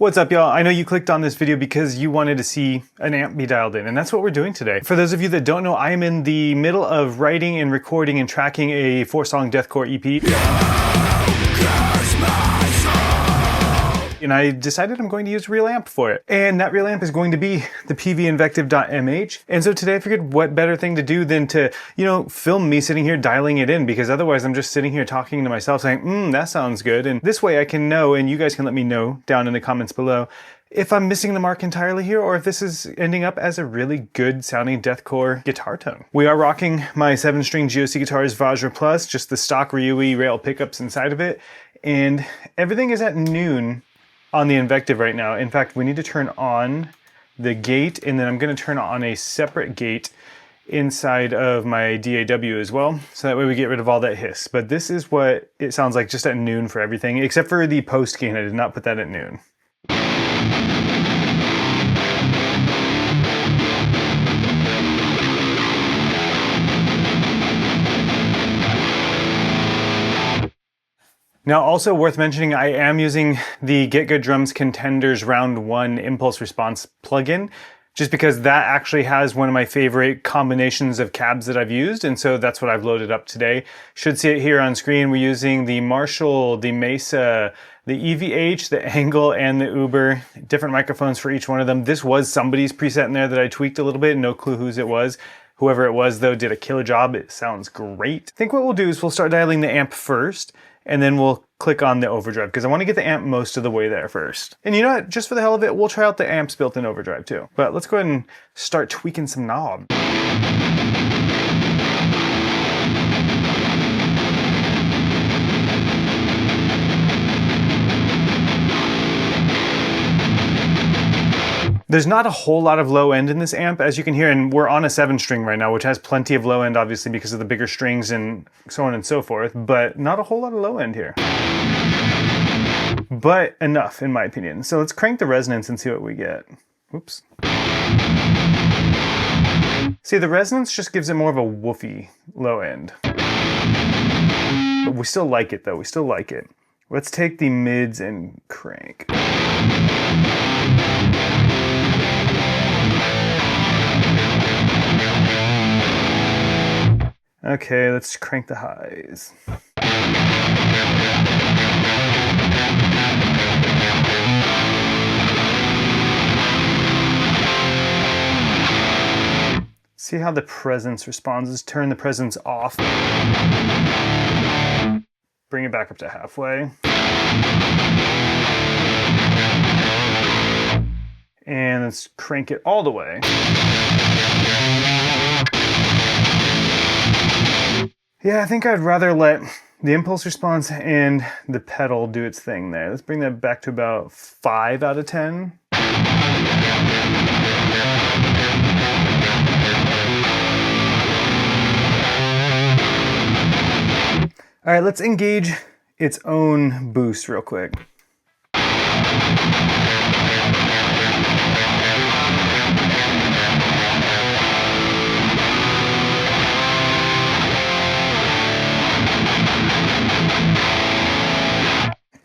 What's up, y'all? I know you clicked on this video because you wanted to see an amp be dialed in, and that's what we're doing today. For those of you that don't know, I am in the middle of writing and recording and tracking a 4-song deathcore EP. And I decided I'm going to use a real amp for it. And that real amp is going to be the Peavey Invective.MH. And so today I figured what better thing to do than to, film me sitting here dialing it in, because otherwise I'm just sitting here talking to myself saying, that sounds good. And this way I can know, and you guys can let me know down in the comments below, if I'm missing the mark entirely here, or if this is ending up as a really good sounding deathcore guitar tone. We are rocking my 7-string GOC Guitars Vajra Plus, just the stock Ryui rail pickups inside of it. And everything is at noon on the Invective right now. In fact, we need to turn on the gate, and then I'm going to turn on a separate gate inside of my DAW as well, so that way we get rid of all that hiss. But this is what it sounds like just at noon for everything, except for the post gain. I did not put that at noon. Now, also worth mentioning, I am using the Get Good Drums Contenders Round 1 Impulse Response plugin, just because that actually has one of my favorite combinations of cabs that I've used, and so that's what I've loaded up today. Should see it here on screen. We're using the Marshall, the Mesa, the EVH, the Angle, and the Uber. Different microphones for each one of them. This was somebody's preset in there that I tweaked a little bit, no clue whose it was. Whoever it was, though, did a killer job. It sounds great. I think what we'll do is we'll start dialing the amp first, and then we'll click on the overdrive, because I want to get the amp most of the way there first. And you know what, just for the hell of it, we'll try out the amp's built-in overdrive too. But let's go ahead and start tweaking some knobs. There's not a whole lot of low end in this amp, as you can hear, and we're on a 7-string right now, which has plenty of low end, obviously, because of the bigger strings and so on and so forth, but not a whole lot of low end here. But enough, in my opinion. So let's crank the resonance and see what we get. Oops. See, the resonance just gives it more of a woofy low end. But we still like it, though. We still like it. Let's take the mids and crank. Okay, let's crank the highs. See how the presence responds. Let's turn the presence off. Bring it back up to halfway. And let's crank it all the way. Yeah, I think I'd rather let the impulse response and the pedal do its thing there. Let's bring that back to about 5 out of 10. All right, let's engage its own boost real quick.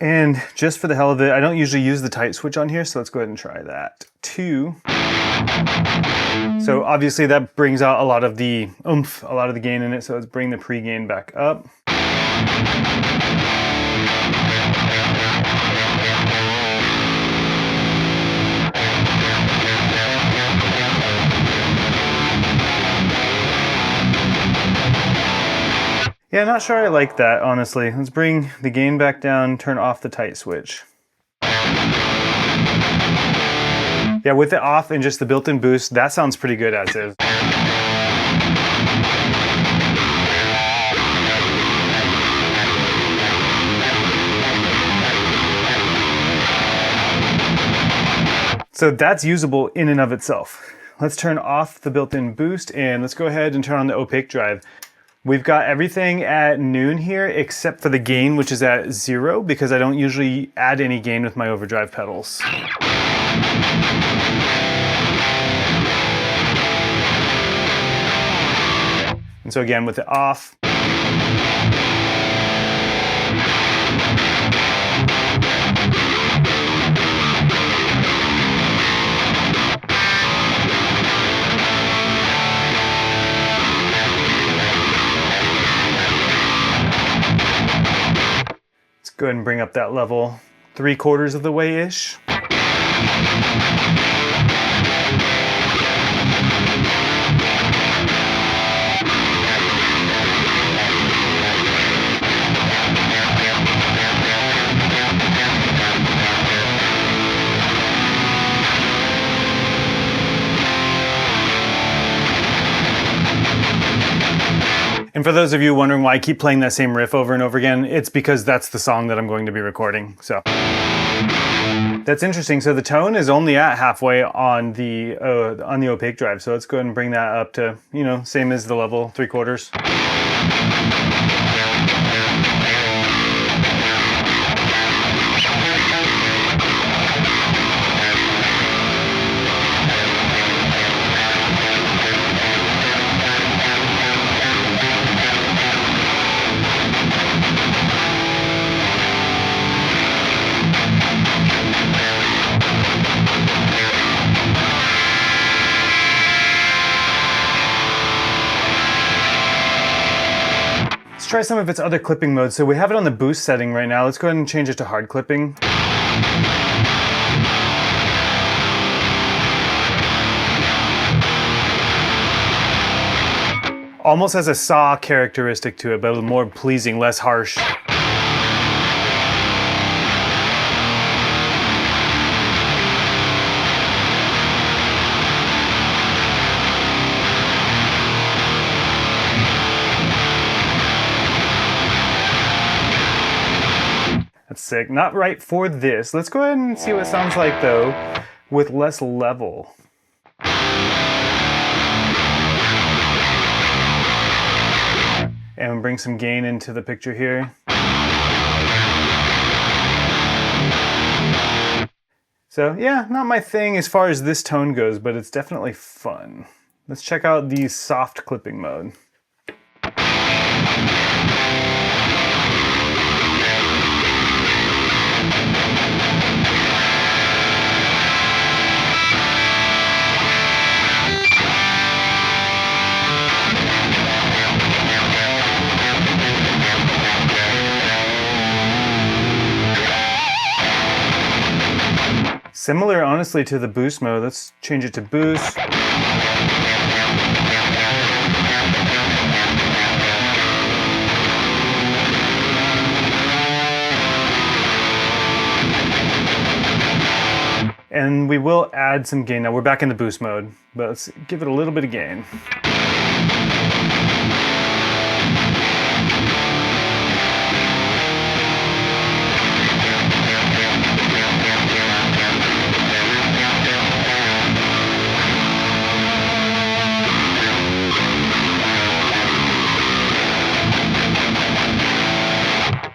And just for the hell of it, I don't usually use the tight switch on here, so let's go ahead and try that. 2. So obviously that brings out a lot of the oomph, a lot of the gain in it, so let's bring the pre-gain back up. Yeah, not sure I like that, honestly. Let's bring the gain back down, turn off the tight switch. Yeah, with it off and just the built-in boost, that sounds pretty good as is. So that's usable in and of itself. Let's turn off the built-in boost, and let's go ahead and turn on the opaque drive. We've got everything at noon here except for the gain, which is at 0, because I don't usually add any gain with my overdrive pedals. And so again, with it off, go ahead and bring up that level 3/4 of the way-ish. And for those of you wondering why I keep playing that same riff over and over again, it's because that's the song that I'm going to be recording. So that's interesting. So the tone is only at halfway on the opaque drive. So let's go ahead and bring that up to, you know, same as the level 3/4. Let's try some of its other clipping modes. So we have it on the boost setting right now. Let's go ahead and change it to hard clipping. Almost has a saw characteristic to it, but a little more pleasing, less harsh. That's sick. Not right for this. Let's go ahead and see what it sounds like though with less level. And bring some gain into the picture here. So yeah, not my thing as far as this tone goes, but it's definitely fun. Let's check out the soft clipping mode. Similar, honestly, to the boost mode. Let's change it to boost. And we will add some gain. Now we're back in the boost mode, but let's give it a little bit of gain.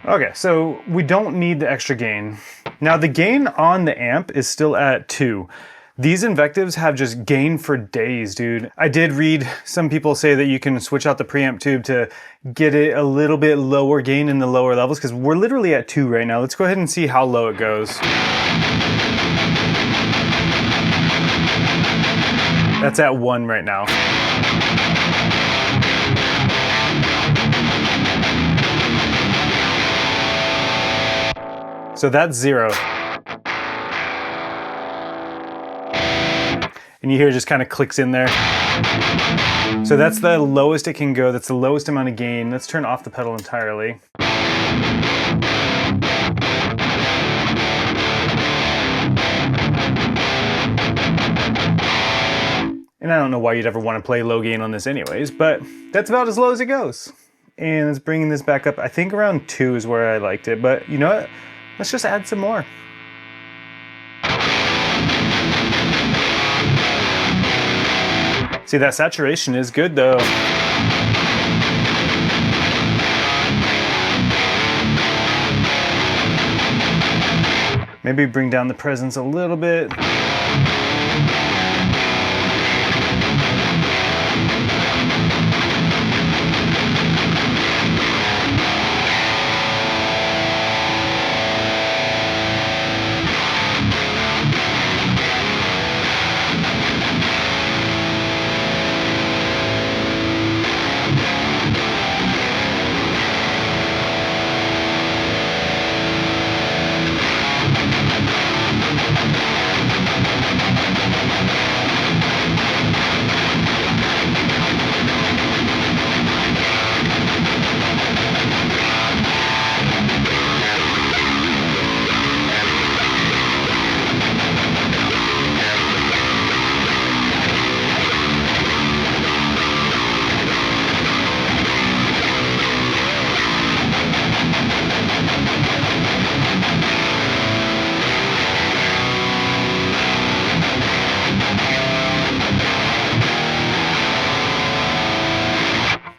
Okay, so we don't need the extra gain. Now the gain on the amp is still at 2. These Invectives have just gain for days, dude. I did read some people say that you can switch out the preamp tube to get it a little bit lower gain in the lower levels, because we're literally at 2 right now. Let's go ahead and see how low it goes. That's at 1 right now. So that's 0. And you hear it just kind of clicks in there. So that's the lowest it can go. That's the lowest amount of gain. Let's turn off the pedal entirely. And I don't know why you'd ever want to play low gain on this anyways, but that's about as low as it goes. And it's bringing this back up. I think around 2 is where I liked it, but you know what? Let's just add some more. See, that saturation is good though. Maybe bring down the presence a little bit.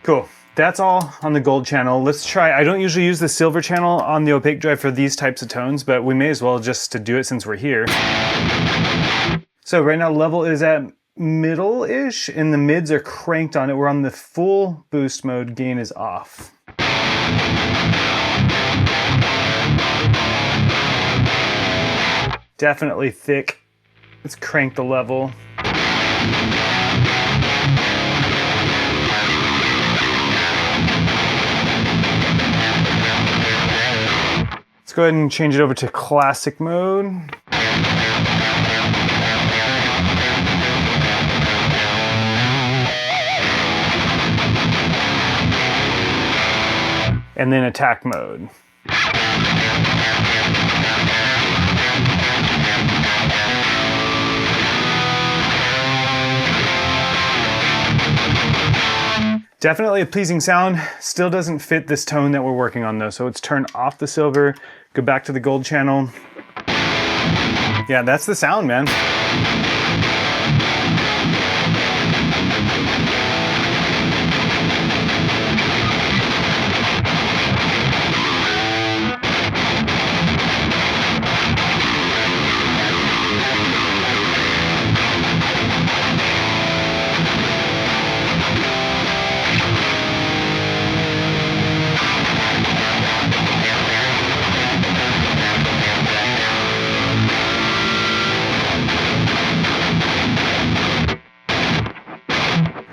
Cool. That's all on the gold channel. Let's try, I don't usually use the silver channel on the opaque drive for these types of tones, but we may as well just to do it since we're here. So right now level is at middle-ish and the mids are cranked on it. We're on the full boost mode, gain is off. Definitely thick. Let's crank the level. Let's go ahead and change it over to classic mode. And then attack mode. Definitely a pleasing sound. Still doesn't fit this tone that we're working on though. So let's turn off the silver, go back to the gold channel. Yeah, that's the sound, man.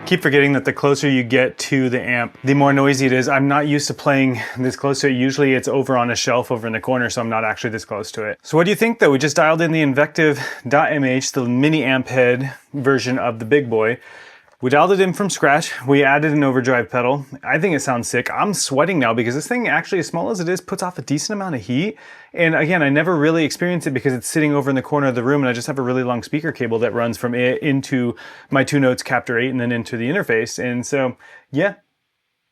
Keep forgetting that the closer you get to the amp, the more noisy it is. I'm not used to playing this close to it. Usually it's over on a shelf over in the corner, so I'm not actually this close to it. So what do you think though? We just dialed in the Invective.MH, the mini amp head version of the big boy. We dialed it in from scratch. We added an overdrive pedal. I think it sounds sick. I'm sweating now because this thing actually, as small as it is, puts off a decent amount of heat. And again, I never really experienced it because it's sitting over in the corner of the room and I just have a really long speaker cable that runs from it into my 2 Notes Captor 8 and then into the interface. And so, yeah,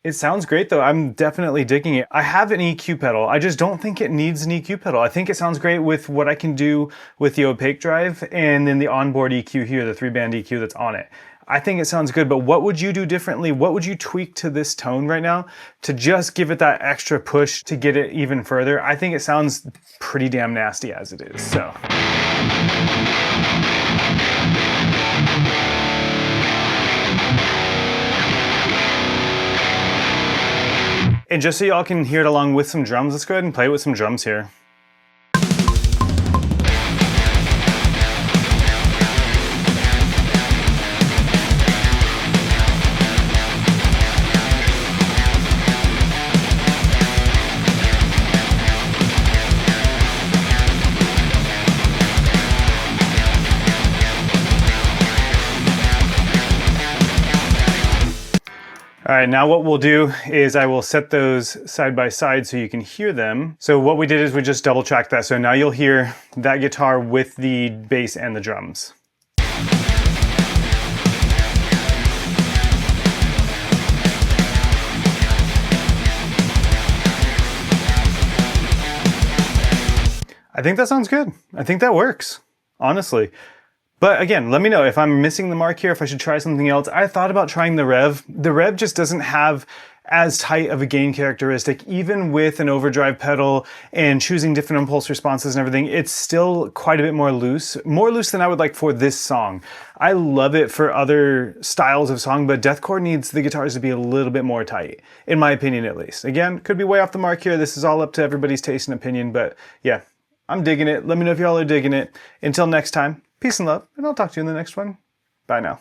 it sounds great though. I'm definitely digging it. I have an EQ pedal. I just don't think it needs an EQ pedal. I think it sounds great with what I can do with the opaque drive and then the onboard EQ here, the 3-band EQ that's on it. I think it sounds good, but what would you do differently? What would you tweak to this tone right now to just give it that extra push to get it even further? I think it sounds pretty damn nasty as it is, so. And just so y'all can hear it along with some drums, let's go ahead and play with some drums here. All right, now what we'll do is I will set those side by side so you can hear them. So what we did is we just double tracked that. So now you'll hear that guitar with the bass and the drums. I think that sounds good. I think that works, honestly. But again, let me know if I'm missing the mark here, if I should try something else. I thought about trying the rev. The rev just doesn't have as tight of a gain characteristic, even with an overdrive pedal and choosing different impulse responses and everything. It's still quite a bit more loose than I would like for this song. I love it for other styles of song, but deathcore needs the guitars to be a little bit more tight, in my opinion at least. Again, could be way off the mark here. This is all up to everybody's taste and opinion, but yeah, I'm digging it. Let me know if y'all are digging it. Until next time. Peace and love, and I'll talk to you in the next one. Bye now.